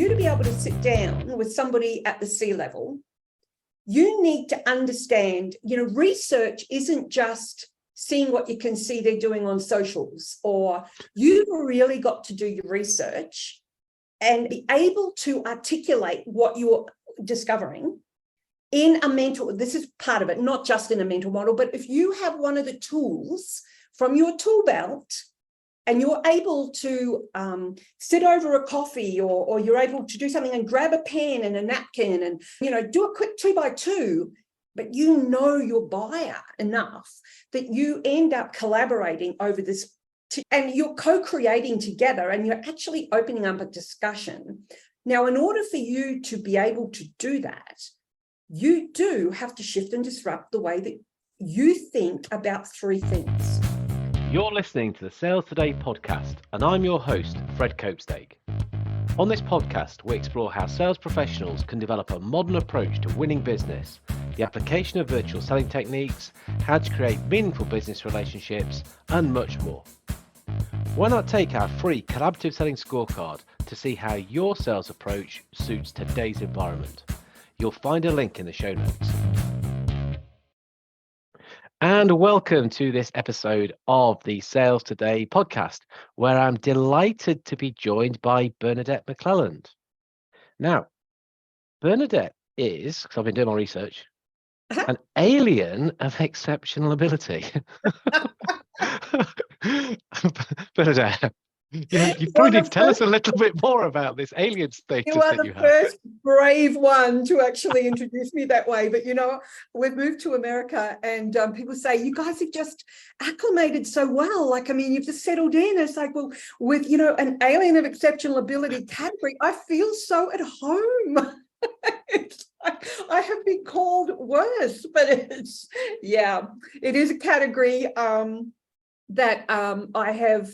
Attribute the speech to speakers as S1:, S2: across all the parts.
S1: you to be able to sit down with somebody at the C-level, you need to understand, research isn't just seeing what you can see they're doing on socials, or you've really got to do your research and be able to articulate what you're discovering in a mental, this is part of it, not just in a mental model, but if you have one of the tools from your tool belt and you're able to sit over a coffee or you're able to do something and grab a pen and a napkin and, do a quick 2x2, but your buyer enough that you end up collaborating over this and you're co-creating together and you're actually opening up a discussion. Now, in order for you to be able to do that, you do have to shift and disrupt the way that you think about three things.
S2: You're listening to the Sales Today podcast, and I'm your host, Fred Copestake. On this podcast, we explore how sales professionals can develop a modern approach to winning business, the application of virtual selling techniques, how to create meaningful business relationships, and much more. Why not take our free collaborative selling scorecard to see how your sales approach suits today's environment? You'll find a link in the show notes. And welcome to this episode of the Sales Today podcast, where I'm delighted to be joined by Bernadette McClelland. Now, Bernadette is, because I've been doing my research, an alien of exceptional ability. Bernadette, you probably need to tell us a little bit more about this alien status
S1: you are
S2: that
S1: the first brave one to actually introduce me that way. But, we've moved to America and people say, you guys have just acclimated so well. You've just settled in. It's like, well, with, an alien of exceptional ability category, I feel so at home. It's like, I have been called worse, but it is a category that I have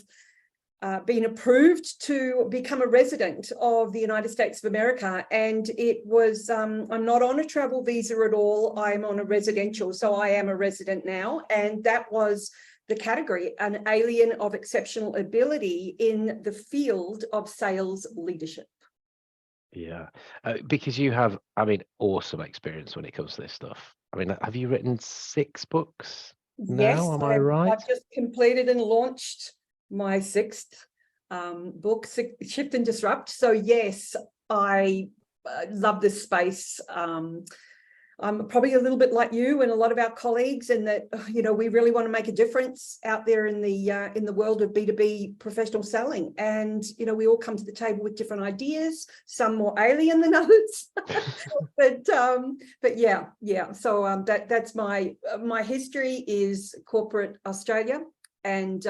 S1: been approved to become a resident of the United States of America. And it was, I'm not on a travel visa at all. I'm on a residential. So I am a resident now. And that was the category, an alien of exceptional ability in the field of sales leadership.
S2: Yeah, because you have, awesome experience when it comes to this stuff. Have you written 6 books now?
S1: Yes,
S2: Am I right?
S1: I've just completed and launched my 6th book, Shift and Disrupt. So yes, I love this space. I'm probably a little bit like you and a lot of our colleagues, in that we really want to make a difference out there in the world of B2B professional selling. And we all come to the table with different ideas, some more alien than others. but yeah. So that's my history is corporate Australia and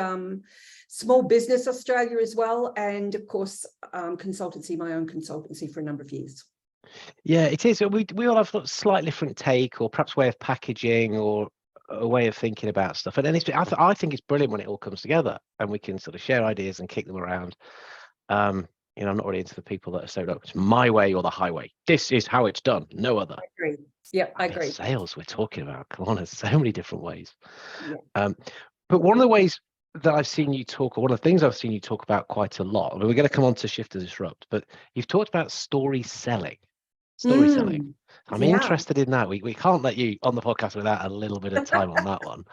S1: small business Australia as well, and of course consultancy, my own consultancy for a number of years.
S2: Yeah, it is. We all have a slightly different take, or perhaps way of packaging, or a way of thinking about stuff. And I think it's brilliant when it all comes together and we can sort of share ideas and kick them around. I'm not really into the people that are so, it's my way or the highway. This is how it's done. No other.
S1: I agree. Yeah, I agree.
S2: Sales we're talking about. Come on, there's so many different ways.
S1: Yeah.
S2: But one of the ways that I've seen you talk, or one of the things I've seen you talk about quite a lot, we're going to come on to Shift and Disrupt, but you've talked about storytelling. I'm interested in that. We can't let you on the podcast without a little bit of time on that one.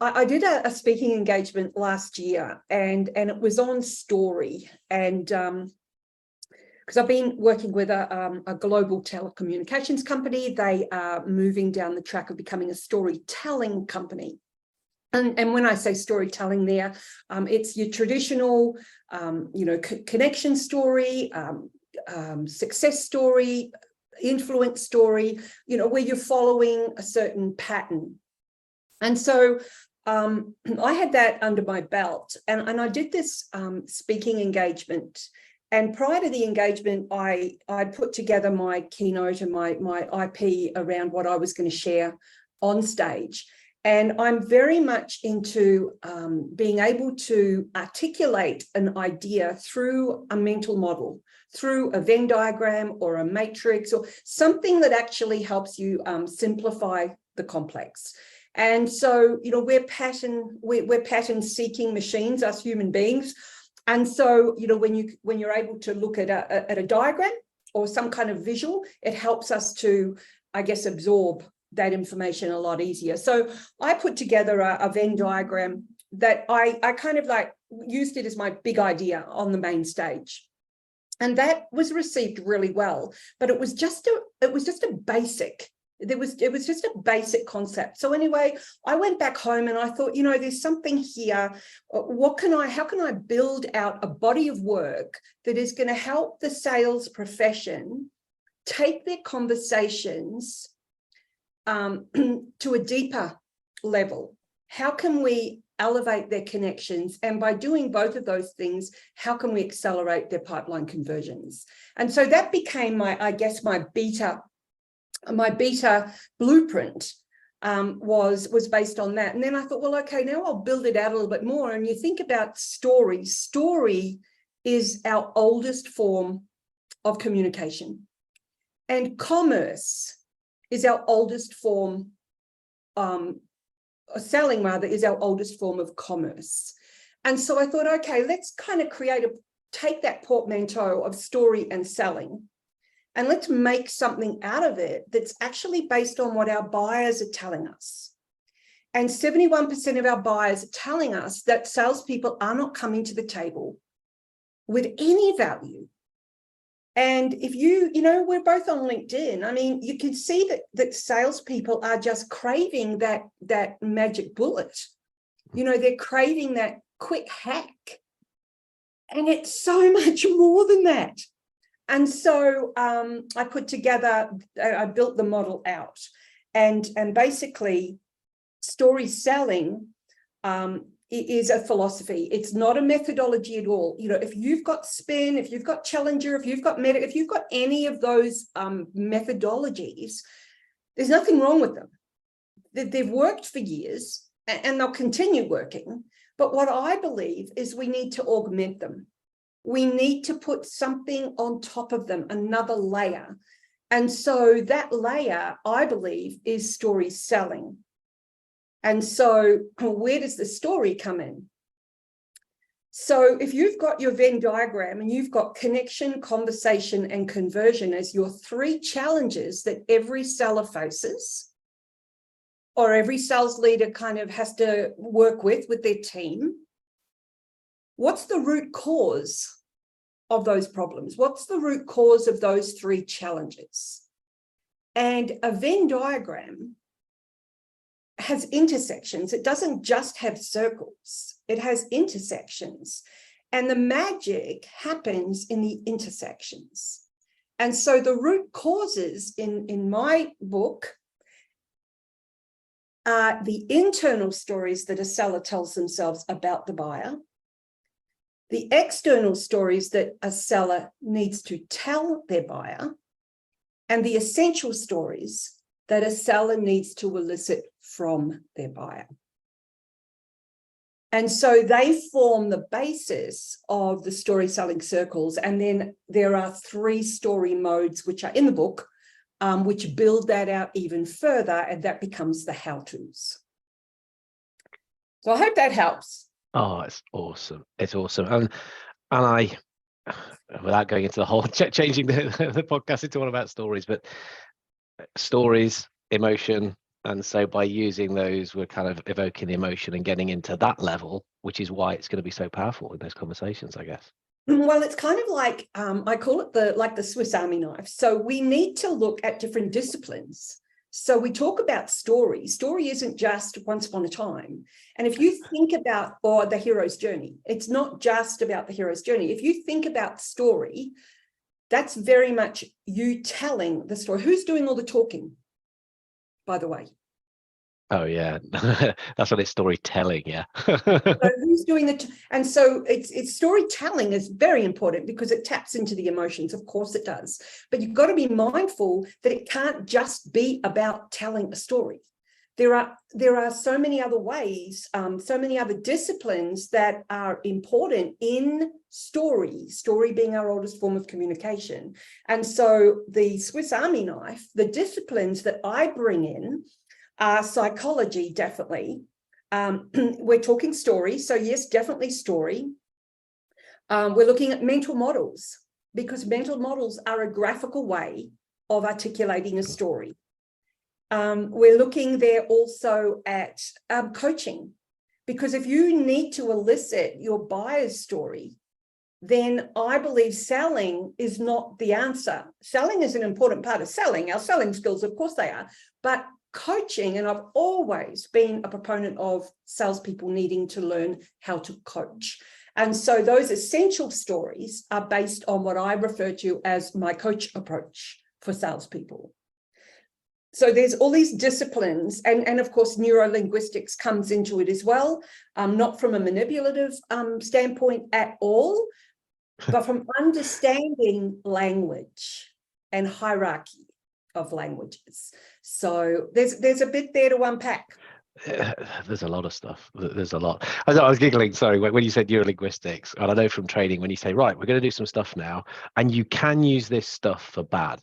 S1: I did a speaking engagement last year, and it was on story, and because I've been working with a global telecommunications company. They are moving down the track of becoming a storytelling company. And when I say storytelling there, it's your traditional, connection story, success story, influence story, where you're following a certain pattern. And so I had that under my belt, and I did this speaking engagement. And prior to the engagement, I'd put together my keynote and my IP around what I was going to share on stage. And I'm very much into being able to articulate an idea through a mental model, through a Venn diagram or a matrix, or something that actually helps you simplify the complex. And so, we're pattern seeking machines, us human beings. And so, when you're able to look at a diagram or some kind of visual, it helps us to, I guess, absorb that information a lot easier. So I put together a Venn diagram that I kind of like used it as my big idea on the main stage. And that was received really well, but it was just a basic. It was just a basic concept. So anyway, I went back home and I thought, there's something here. How can I build out a body of work that is going to help the sales profession take their conversations to a deeper level? How can we elevate their connections? And by doing both of those things, how can we accelerate their pipeline conversions? And so that became my beta blueprint was based on that. And then I thought, well, okay, now I'll build it out a little bit more. And you think about story. Story is our oldest form of communication. And commerce is our oldest form, selling rather, is our oldest form of commerce. And so I thought, okay, let's kind of take that portmanteau of story and selling, and let's make something out of it that's actually based on what our buyers are telling us. And 71% of our buyers are telling us that salespeople are not coming to the table with any value. And if we're both on LinkedIn, I mean, you can see that salespeople are just craving that magic bullet. They're craving that quick hack. And it's so much more than that. And so I built the model out, and basically story selling is a philosophy. It's not a methodology at all. If you've got Spin, if you've got Challenger, if you've got Meta, if you've got any of those methodologies, there's nothing wrong with them. They've worked for years and they'll continue working. But what I believe is we need to augment them. We need to put something on top of them, another layer. And so that layer, I believe, is story selling. And so where does the story come in? So if you've got your Venn diagram and you've got connection, conversation, and conversion as your three challenges that every seller faces, or every sales leader kind of has to work with their team, what's the root cause of those problems? What's the root cause of those three challenges? And a Venn diagram has intersections. It doesn't just have circles. It has intersections. And the magic happens in the intersections. And so the root causes in my book are the internal stories that a seller tells themselves about the buyer, the external stories that a seller needs to tell their buyer, and the essential stories that a seller needs to elicit from their buyer. And so they form the basis of the story selling circles. And then there are 3 story modes, which are in the book, which build that out even further, and that becomes the how-tos. So I hope that helps.
S2: Oh, it's awesome. It's awesome. And I, without going into the whole changing the podcast into all about stories, but stories, emotion. And so by using those, we're kind of evoking the emotion and getting into that level, which is why it's going to be so powerful in those conversations, I guess.
S1: Well, it's kind of like, I call it the Swiss Army knife. So we need to look at different disciplines. So we talk about story. Story isn't just once upon a time. And if you think about, or the hero's journey, it's not just about the hero's journey. If you think about story, that's very much you telling the story. Who's doing all the talking, by the way?
S2: Oh yeah, that's what it's storytelling. Yeah.
S1: So who's doing and so it's storytelling is very important because it taps into the emotions. Of course it does, but you've got to be mindful that it can't just be about telling a story. There are so many other ways, so many other disciplines that are important in story being our oldest form of communication. And so the Swiss Army knife, the disciplines that I bring in are psychology, definitely. We're talking story. So yes, definitely story. We're looking at mental models, because mental models are a graphical way of articulating a story. We're looking there also at coaching, because if you need to elicit your buyer's story, then I believe selling is not the answer. Selling is an important part of selling. Our selling skills, of course they are, but coaching, and I've always been a proponent of salespeople needing to learn how to coach. And so those essential stories are based on what I refer to as my coach approach for salespeople. So there's all these disciplines, and of course, neurolinguistics comes into it as well, not from a manipulative standpoint at all, but from understanding language and hierarchy of languages. So there's a bit there to unpack.
S2: There's a lot of stuff. There's a lot. I was giggling, sorry, when you said neurolinguistics, and I know from training when you say, right, we're going to do some stuff now, and you can use this stuff for bad.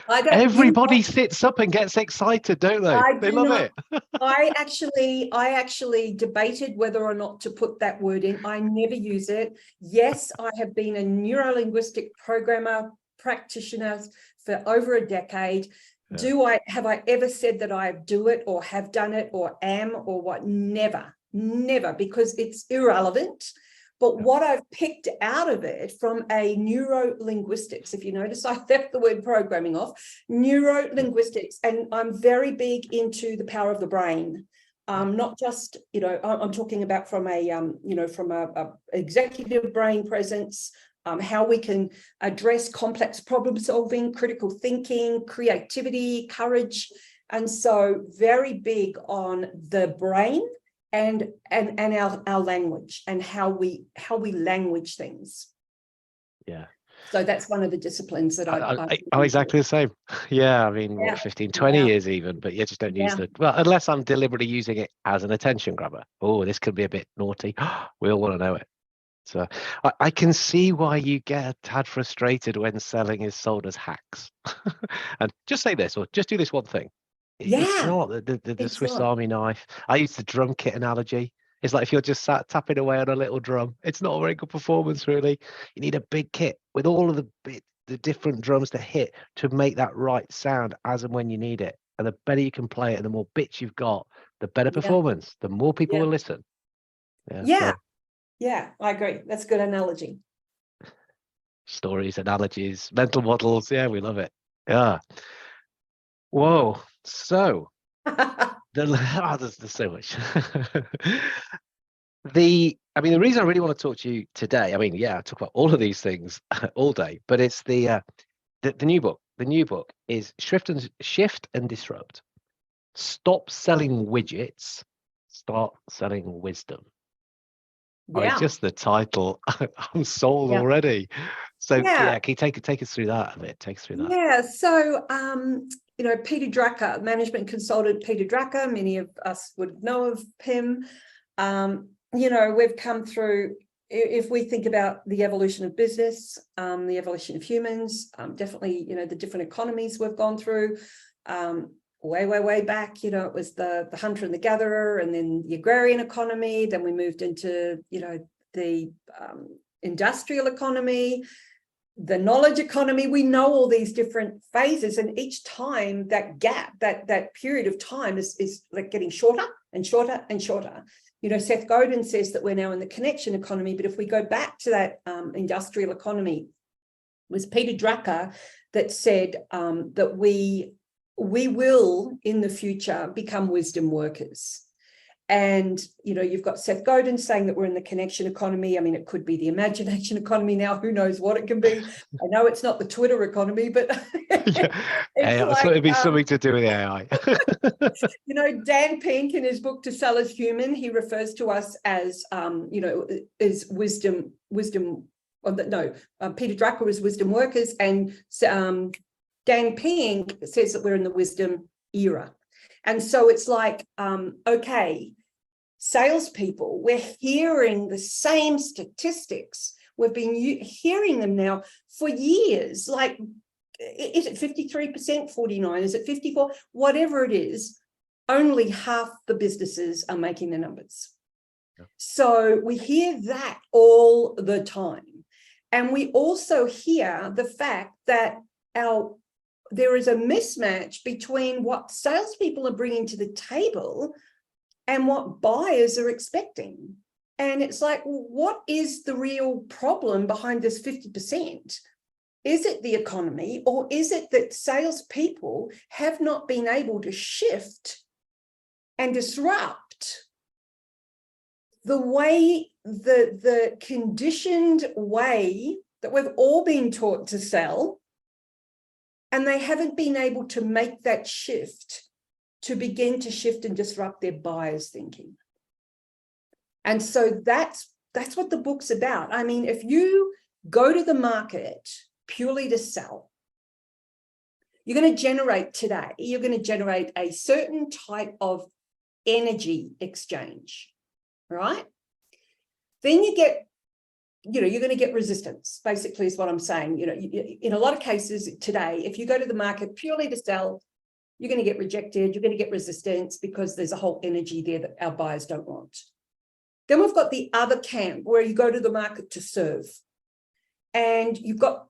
S2: Everybody sits up and gets excited, don't they? They love it.
S1: I actually debated whether or not to put that word in. I never use it. Yes, I have been a neurolinguistic programmer practitioner for over a decade. Yeah. Have I ever said that I do it or have done it or am or what? Never, because it's irrelevant. But what I've picked out of it from a neurolinguistics, if you notice, I left the word programming off, neurolinguistics, and I'm very big into the power of the brain. Not just, I'm talking about from a executive brain presence, how we can address complex problem solving, critical thinking, creativity, courage. And so very big on the brain and our language and how we language things.
S2: Yeah.
S1: So that's one of the disciplines that
S2: I'm exactly the same. Yeah, I mean, what, 15, 20 years even, but you just don't use well, unless I'm deliberately using it as an attention grabber. Oh, this could be a bit naughty. We all want to know it. So I can see why you get a tad frustrated when selling is sold as hacks. And just say this, or just do this one thing. It's not the Swiss Army knife. I use the drum kit analogy. It's like if you're just sat tapping away on a little drum, it's not a very good performance, really. You need a big kit with all of the different drums to hit to make that right sound as and when you need it. And the better you can play it and the more bits you've got, the better performance, the more people will listen.
S1: Yeah, I agree. That's a good analogy.
S2: Stories, analogies, mental models. Yeah, we love it. Yeah. Whoa. So there's so much. The reason I really want to talk to you today, I talk about all of these things all day, but it's the new book. The new book is Shift and Disrupt. Stop selling widgets, start selling wisdom. Just the title, I'm sold already. So can you take us through that a bit? Take us through that.
S1: Yeah. So Peter Drucker, management consultant Peter Drucker, many of us would know of him. We've come through, if we think about the evolution of business, the evolution of humans, definitely, the different economies we've gone through, way back, it was the hunter and the gatherer, and then the agrarian economy. Then we moved into, the industrial economy, the knowledge economy. We know all these different phases, and each time that gap, that period of time is like getting shorter and shorter and shorter. Seth Godin says that we're now in the connection economy, but if we go back to that industrial economy, it was Peter Drucker that said that we will in the future become wisdom workers. And, you've got Seth Godin saying that we're in the connection economy. It could be the imagination economy now. Who knows what it can be? I know it's not the Twitter economy, but
S2: it'd be something to do with AI.
S1: Dan Pink, in his book To Sell Is Human, he refers to us as, as wisdom. Peter Drucker is wisdom workers, and Dan Pink says that we're in the wisdom era. And so it's like, okay, salespeople, we're hearing the same statistics. We've been hearing them now for years. Like, is it 53%, 49? Is it 54? Whatever it is, only half the businesses are making the numbers. So we hear that all the time. And we also hear the fact that there is a mismatch between what salespeople are bringing to the table and what buyers are expecting. And it's like, well, what is the real problem behind this 50%? Is it the economy, or is it that salespeople have not been able to shift and disrupt the way, the conditioned way that we've all been taught to sell, and they haven't been able to make that shift to begin to shift and disrupt their buyers' thinking. And so that's what the book's about. I mean, if you go to the market purely to sell, you're going to generate a certain type of energy exchange, right? Then you're going to get resistance, basically is what I'm saying. In a lot of cases today, if you go to the market purely to sell, you're going to get rejected, you're going to get resistance because there's a whole energy there that our buyers don't want. Then we've got the other camp where you go to the market to serve. And you've got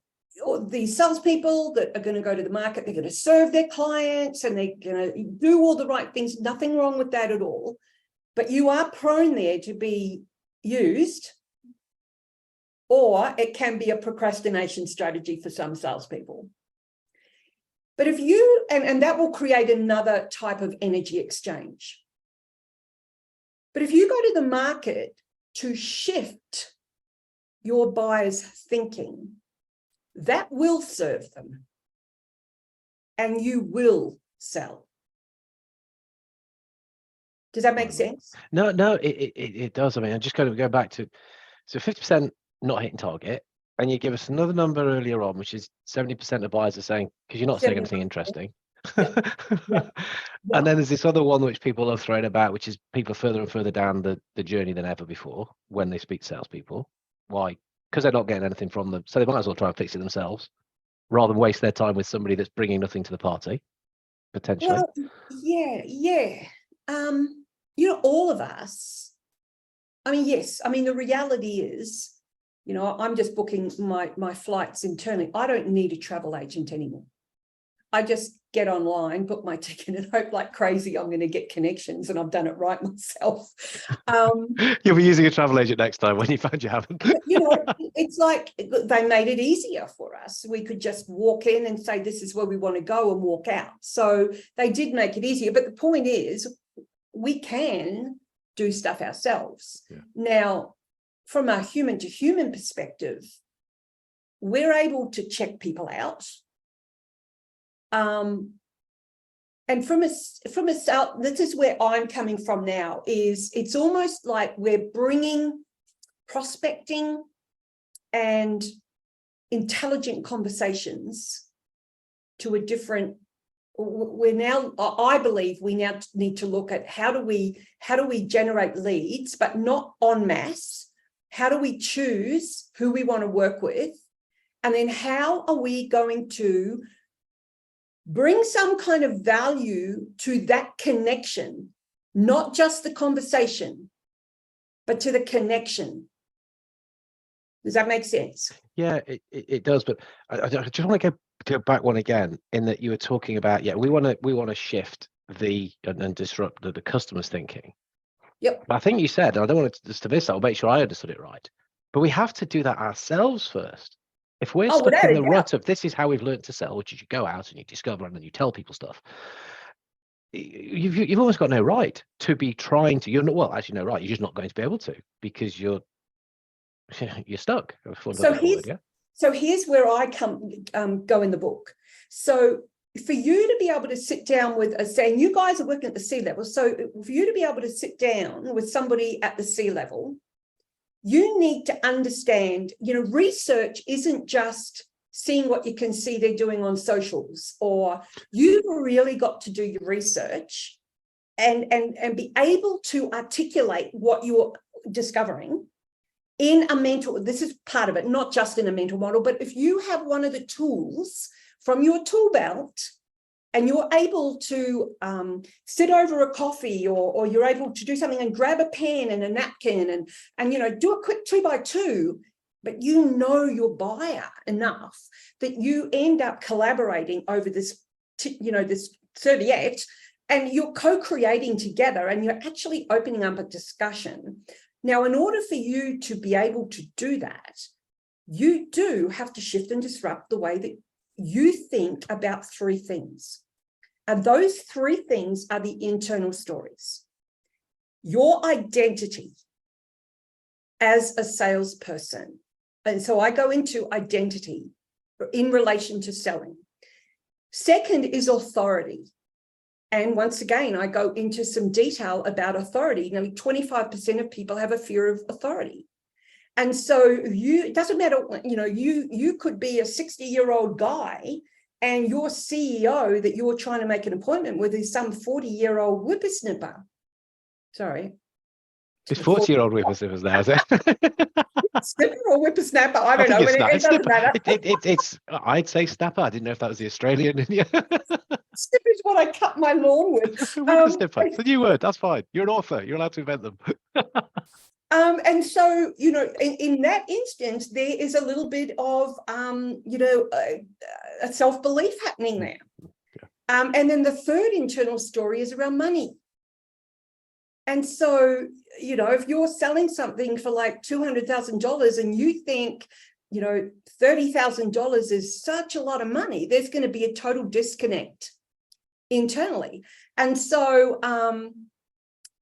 S1: these salespeople that are going to go to the market, they're going to serve their clients and they're going to do all the right things. Nothing wrong with that at all. But you are prone there to be used, or it can be a procrastination strategy for some salespeople. But if you, and that will create another type of energy exchange. But if you go to the market to shift your buyers' thinking, that will serve them and you will sell. Does that make sense?
S2: No, it does. I mean, I'm just going to go back to, so 50% not hitting target, and you give us another number earlier on, which is 70% of buyers are saying, because you're not saying anything interesting.
S1: Yeah. Yeah.
S2: And then there's this other one which people have thrown about, which is people further and further down the journey than ever before when they speak to salespeople. Why? Because they're not getting anything from them. So they might as well try and fix it themselves rather than waste their time with somebody that's bringing nothing to the party, potentially.
S1: Well, yeah. All of us, I mean, yes, I mean, the reality is, I'm just booking my flights internally. I don't need a travel agent anymore. I just get online, book my ticket and hope like crazy I'm going to get connections, and I've done it right myself.
S2: You'll be using a travel agent next time when you find you haven't.
S1: It's like they made it easier for us. We could just walk in and say, this is where we want to go, and walk out. So they did make it easier. But the point is, we can do stuff ourselves. Yeah. Now, from a human to human perspective, we're able to check people out. And from a this is where I'm coming from now, is it's almost like we're bringing prospecting and intelligent conversations to a different, I believe we now need to look at how do we generate leads, but not en masse. How do we choose who we want to work with? And then how are we going to bring some kind of value to that connection, not just the conversation, but to the connection. Does that make sense?
S2: Yeah, it does. But I just want to go back one again, in that you were talking about, we want to shift and disrupt the customer's thinking.
S1: Yep.
S2: But I think you said, and I don't want to miss that, I'll make sure I understood it right, but we have to do that ourselves first. If we're stuck in the rut of this is how we've learned to sell, which is you go out and you discover and then you tell people stuff, you've almost got no right to be trying to. You're not, well, actually, no right. You're just not going to be able to, because you're stuck.
S1: So here's where I go in the book. So for you to be able to sit down with saying you guys are working at the C-level, so for you to be able to sit down with somebody at the C-level, you need to understand, research isn't just seeing what you can see they're doing on socials, or you've really got to do your research and be able to articulate what you're discovering in a mental, this is part of it, not just in a mental model, but if you have one of the tools from your tool belt and you're able to sit over a coffee, or you're able to do something and grab a pen and a napkin and do a quick 2x2, but your buyer enough that you end up collaborating over this serviette, and you're co-creating together, and you're actually opening up a discussion. Now, in order for you to be able to do that, you do have to shift and disrupt the way that you think about three things. And those three things are the internal stories. Your identity as a salesperson. And so I go into identity in relation to selling. Second is authority. And once again, I go into some detail about authority. 25% of people have a fear of authority. And so it doesn't matter, you could be a 60-year-old guy, and your CEO that you're trying to make an appointment with is some 40-year-old whippersnapper. Sorry.
S2: It's 40-year-old whippersnappers now, is it?
S1: Snipper or whippersnapper? I don't know. It doesn't matter.
S2: It's I'd say snapper. I didn't know if that was the Australian in you.
S1: Snipper is what I cut my lawn with.
S2: Whippersnapper. It's a new word. That's fine. You're an author. You're allowed to invent them.
S1: And so, in that instance, there is a little bit of, a self-belief happening there. Yeah. And then the third internal story is around money. And so, if you're selling something for like $200,000 and you think, $30,000 is such a lot of money, there's going to be a total disconnect internally. And so,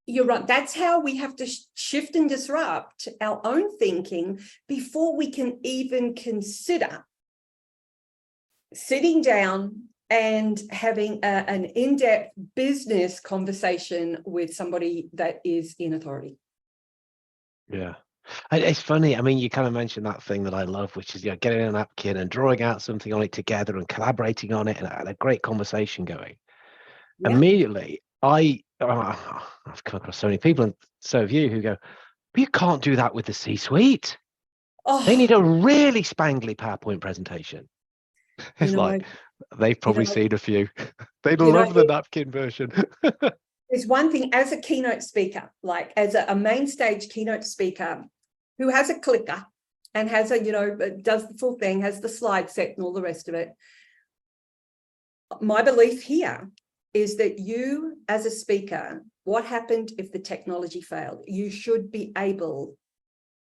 S1: you're right. That's how we have to shift and disrupt our own thinking before we can even consider sitting down and having an in-depth business conversation with somebody that is in authority.
S2: Yeah. It's funny. I mean, you kind of mentioned that thing that I love, which is getting a napkin and drawing out something on it together and collaborating on it and a great conversation going. Yeah. Immediately, I've come across so many people, and so have you, who go, but you can't do that with the C-suite. Oh, they need a really spangly PowerPoint presentation. It's like, they've probably seen a few. They love the napkin version.
S1: There's one thing, as a keynote speaker, like as a main stage keynote speaker who has a clicker and has does the full thing, has the slide set and all the rest of it. My belief here is that you, as a speaker, what happened if the technology failed? You should be able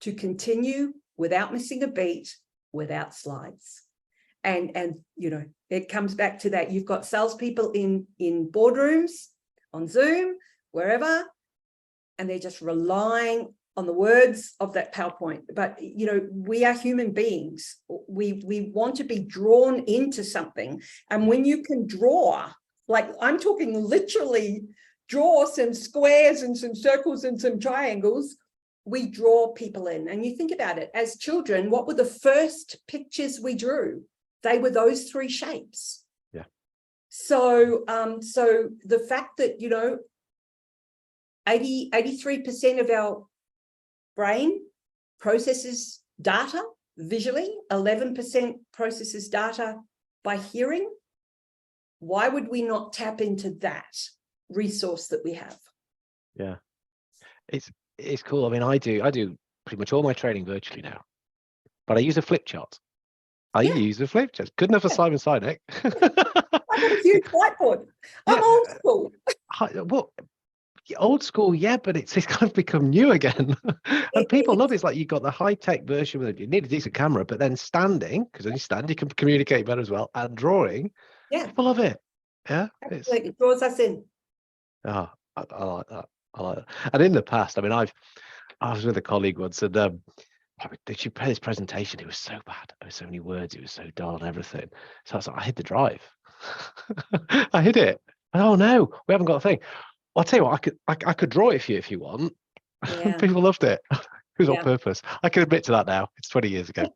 S1: to continue without missing a beat, without slides. And it comes back to that. You've got salespeople in boardrooms, on Zoom, wherever, and they're just relying on the words of that PowerPoint. But, we are human beings. We want to be drawn into something. And when you can draw, like I'm talking literally draw some squares and some circles and some triangles, we draw people in. And you think about it, as children, what were the first pictures we drew? They were those three shapes.
S2: Yeah.
S1: So the fact that, 83% of our brain processes data visually, 11% processes data by hearing. Why would we not tap into that resource that we have?
S2: Yeah, it's cool. I mean, I do pretty much all my training virtually now, but I use a flip chart. Use a flip chart. Good enough for Simon Sinek.
S1: I've got a huge whiteboard. I'm old school.
S2: Well, old school, yeah, but it's kind of become new again. And people love it. It's like you've got the high-tech version with it. You need a decent camera, but then standing, because when you stand, you can communicate better as well, and drawing. Yeah, people love it. Yeah,
S1: it draws us in.
S2: Oh, I like that. I like that. And in the past, I mean, I was with a colleague once, and did she prepare this presentation? It was so bad. There were so many words. It was so dull and everything. So I was like, I hid the drive. I hid it. Oh no, we haven't got a thing. Well, I'll tell you what, I could draw it for you if you want. Yeah. People loved it. It was on purpose. I can admit to that now. It's 20 years ago.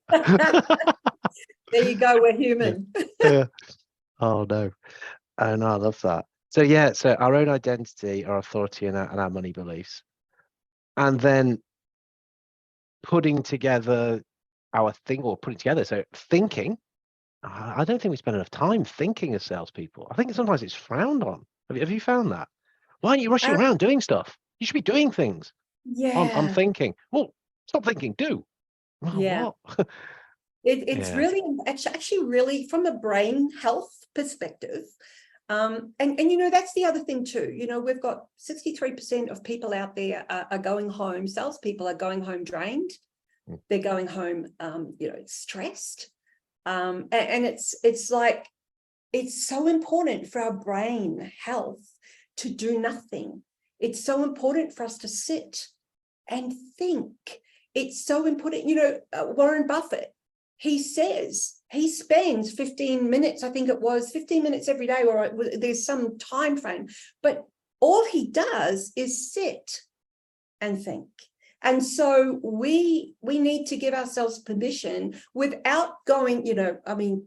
S1: There you go. We're human.
S2: Yeah. Oh no. Oh no, I love that. So yeah, so our own identity, our authority, and our money beliefs, and then putting together our thing, or putting together. So thinking, I don't think we spend enough time thinking as salespeople. I think sometimes it's frowned on. Have you found that? Why aren't you rushing
S1: Uh,
S2: around doing stuff? You should be doing things. I'm
S1: yeah,
S2: thinking. Well, stop thinking. Do. Oh,
S1: yeah.
S2: what?
S1: It's
S2: Yeah.
S1: really, actually really from a brain health perspective. And you know, that's the other thing too. You know, we've got 63% of people out there are going home, salespeople are going home drained.
S2: Mm.
S1: They're going home, you know, stressed. And it's like, it's so important for our brain health to do nothing. It's so important for us to sit and think. It's so important. You know, Warren Buffett, he says he spends 15 minutes, I think it was 15 minutes every day, or there's some time frame, but all he does is sit and think. And so we need to give ourselves permission without going, you know, I mean,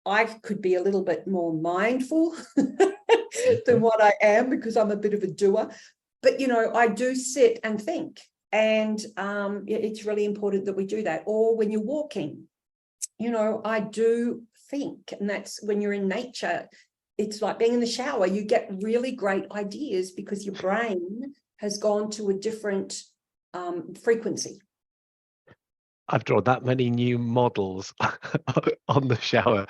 S1: I could be a little bit more mindful than what I am, because I'm a bit of a doer. But, you know, I do sit and think. And it's really important that we do that. Or when you're walking, you know, I do think. And that's when you're in nature. It's like being in the shower. You get really great ideas because your brain has gone to a different frequency.
S2: I've drawn that many new models on the shower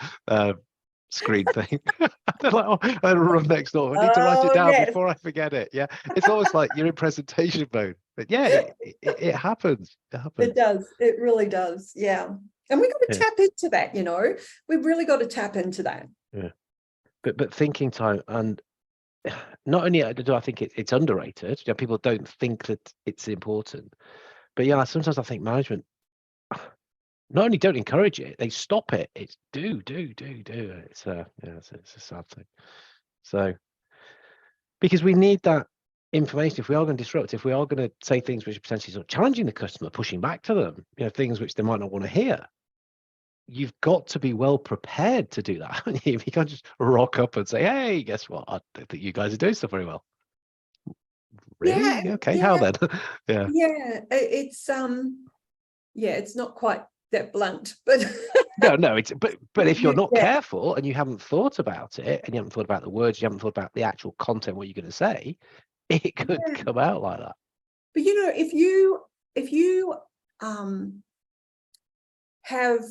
S2: screen thing. They're like, oh, I run next door. I need to write it
S1: Oh,
S2: down
S1: yes.
S2: before I forget it. Yeah, it's almost like you're in presentation mode. But yeah, it happens. It
S1: It
S2: happens.
S1: does. It really does. Yeah. And we got to
S2: Yeah,
S1: tap into that, you know, we've really got to tap into that.
S2: yeah. But thinking time, and not only do I think it's underrated. You know, people don't think that it's important. But yeah, sometimes I think management not only don't encourage it, they stop it. It's do. It's yeah, it's a sad thing. So because we need that information if we are going to disrupt, if we are going to say things which are potentially sort of challenging the customer, pushing back to them, you know, things which they might not want to hear. You've got to be well prepared to do that. You can't just rock up and say, "Hey, guess what? I don't think you guys are doing stuff very well."
S1: Yeah.
S2: Really? Okay, how
S1: Yeah.
S2: then? Yeah.
S1: Yeah. It's yeah, it's not quite that blunt, but
S2: No, it's but if you're not
S1: yeah,
S2: careful and you haven't thought about it, and you haven't thought about the words, you haven't thought about the actual content, what you're going to say, it could
S1: yeah.
S2: come out like that.
S1: But you know, if you um have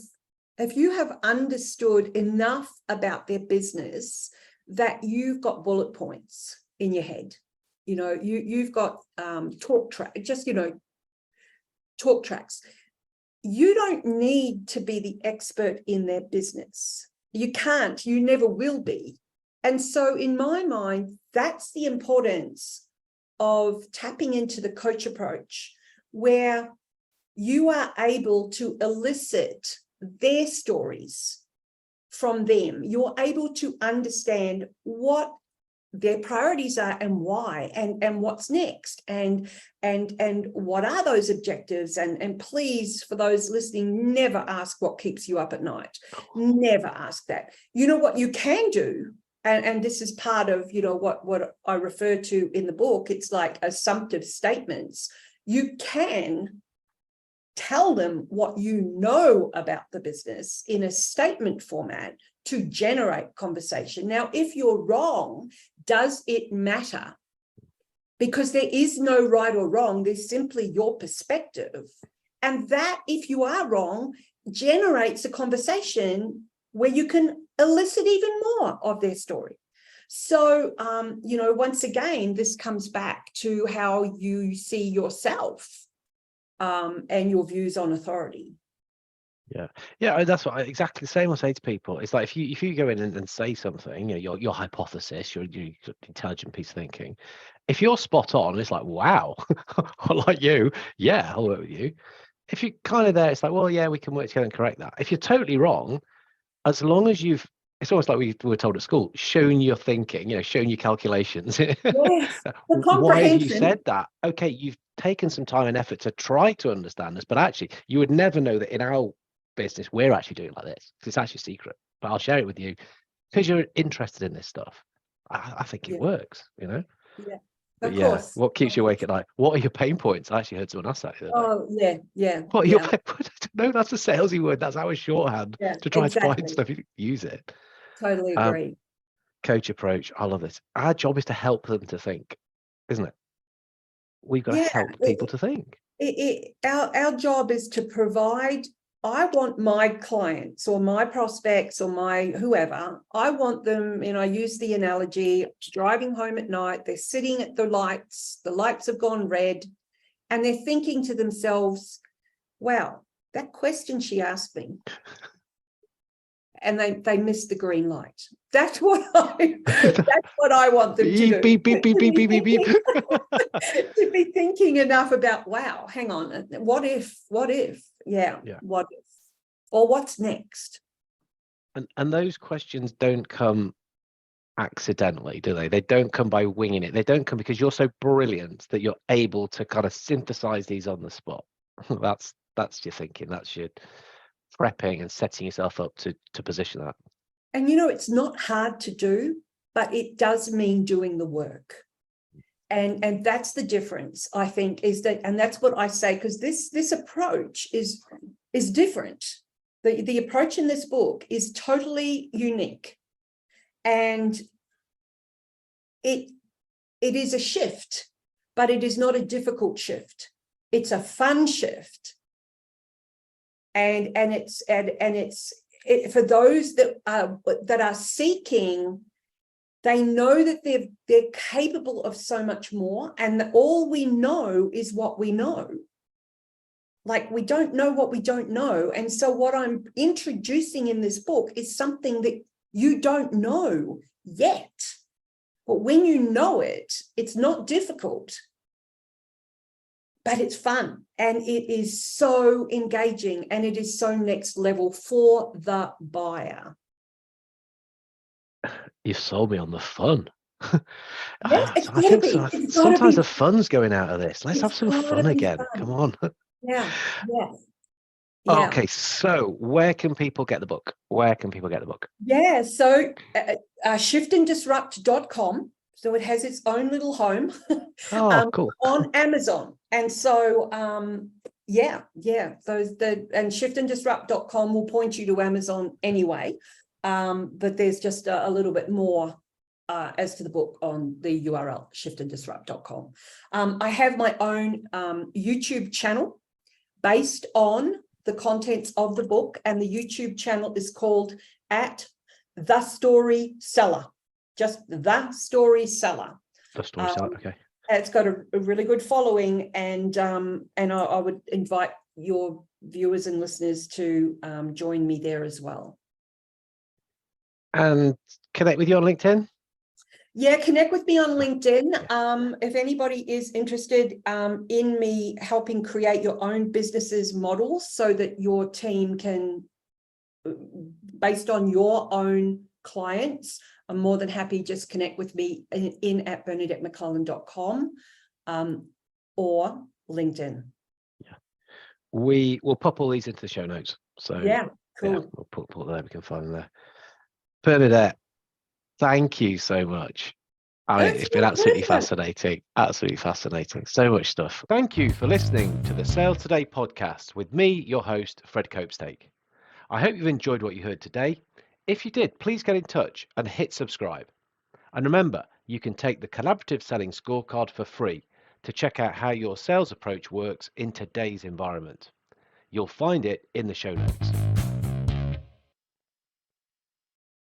S1: if you have understood enough about their business that you've got bullet points in your head, you know, you've got talk track, just, you know, talk tracks. You don't need to be the expert in their business. You can't, you never will be. And so in my mind, that's the importance of tapping into the coach approach, where you are able to elicit their stories from them. You're able to understand what their priorities are and why, and what's next, and what are those objectives. And please, for those listening, never ask what keeps you up at night. Never ask that. You know what you can do, and this is part of, you know, what I refer to in the book. It's like assumptive statements. You can tell them what you know about the business in a statement format to generate conversation. Now, if you're wrong, does it matter? Because there is no right or wrong, there's simply your perspective. And that, if you are wrong, generates a conversation where you can elicit even more of their story. So, you know, once again, this comes back to how you see yourself and your views on authority.
S2: Yeah, that's what exactly the same I say to people. It's like if you go in and say something, you know, your hypothesis, your intelligent piece of thinking, if you're spot on, it's like, wow, I like you, yeah, I'll work with you. If you're kind of there, it's like, well, yeah, we can work together and correct that. If you're totally wrong, as long as you've, it's almost like we were told at school, shown your thinking, you know, shown your calculations.
S1: Yes, the
S2: Why have you
S1: comprehension.
S2: said that? Okay, you've taken some time and effort to try to understand this, but actually, you would never know that in our business we're actually doing like this because it's actually secret. But I'll share it with you because you're interested in this stuff. I think it
S1: Yeah,
S2: works, you know.
S1: yeah.
S2: But
S1: Of
S2: yeah,
S1: course.
S2: what keeps
S1: Of
S2: you awake
S1: course.
S2: at night? What are your pain points? I actually heard someone ask that the other day.
S1: Oh, yeah, yeah,
S2: What are your
S1: yeah,
S2: pain points? No, that's a salesy word. That's our shorthand
S1: yeah,
S2: to try to find
S1: exactly.
S2: stuff. You use it.
S1: Totally
S2: Um,
S1: agree.
S2: coach approach. I love this. Our job is to help them to think, isn't it? We've got to
S1: Yeah,
S2: help people to think.
S1: our job is to provide. I want my clients or my prospects or my whoever, I want them, I use the analogy, driving home at night, they're sitting at the lights have gone red, and they're thinking to themselves, wow, that question she asked me, and they missed the green light. That's what I want them to
S2: Beep,
S1: do.
S2: beep, beep, beep,
S1: To
S2: beep,
S1: be
S2: beep, beep, beep.
S1: thinking, to be thinking enough about, wow, hang on, what if, yeah,
S2: Yeah.
S1: what if, or what's next?
S2: And those questions don't come accidentally, do they? They don't come by winging it. They don't come because you're so brilliant that you're able to kind of synthesize these on the spot. That's your thinking. That's your prepping and setting yourself up to position that.
S1: And it's not hard to do, but it does mean doing the work. And that's the difference, I think, is that, and that's what I say, because this approach is different. The approach in this book is totally unique, and it is a shift, but it is not a difficult shift. It's a fun shift, and it's for those that are seeking. They know that they're capable of so much more, and all we know is what we know. Like, we don't know what we don't know. And so what I'm introducing in this book is something that you don't know yet. But when you know it, it's not difficult, but it's fun, and it is so engaging, and it is so next level for the buyer.
S2: You've sold me on the fun.
S1: Yes, it's
S2: I
S1: got to
S2: think
S1: be.
S2: so.
S1: It's got to
S2: Sometimes
S1: be.
S2: the fun's going out of this. Let's have
S1: It's
S2: some
S1: got to
S2: fun
S1: be
S2: again. Come
S1: fun.
S2: on.
S1: Yeah. Yeah. Yeah.
S2: Okay, so where can people get the book? Where can people get the book?
S1: Yeah. So shiftandisrupt.com. So it has its own little home
S2: Oh, cool.
S1: on Amazon. And so, and shiftandisrupt.com will point you to Amazon anyway. But there's just a little bit more as to the book on the URL, shiftandisrupt.com. I have my own YouTube channel based on the contents of the book, and the YouTube channel is called The Story Seller. Just The Story Seller.
S2: The story seller. Okay.
S1: It's got a really good following, and I would invite your viewers and listeners to join me there as well.
S2: And connect with you on LinkedIn?
S1: Yeah, connect with me on LinkedIn. If anybody is interested in me helping create your own businesses models so that your team can, based on your own clients, I'm more than happy, just connect with me in at BernadetteMcClelland.com or LinkedIn.
S2: Yeah. We will pop all these into the show notes. So
S1: Yeah, cool.
S2: yeah, we'll put there. We can find them there. Bernadette, thank you so much. I mean, it's been absolutely fascinating. Absolutely fascinating. So much stuff. Thank you for listening to the Sales Today podcast with me, your host, Fred Copestake. I hope you've enjoyed what you heard today. If you did, please get in touch and hit subscribe. And remember, you can take the collaborative selling scorecard for free to check out how your sales approach works in today's environment. You'll find it in the show notes.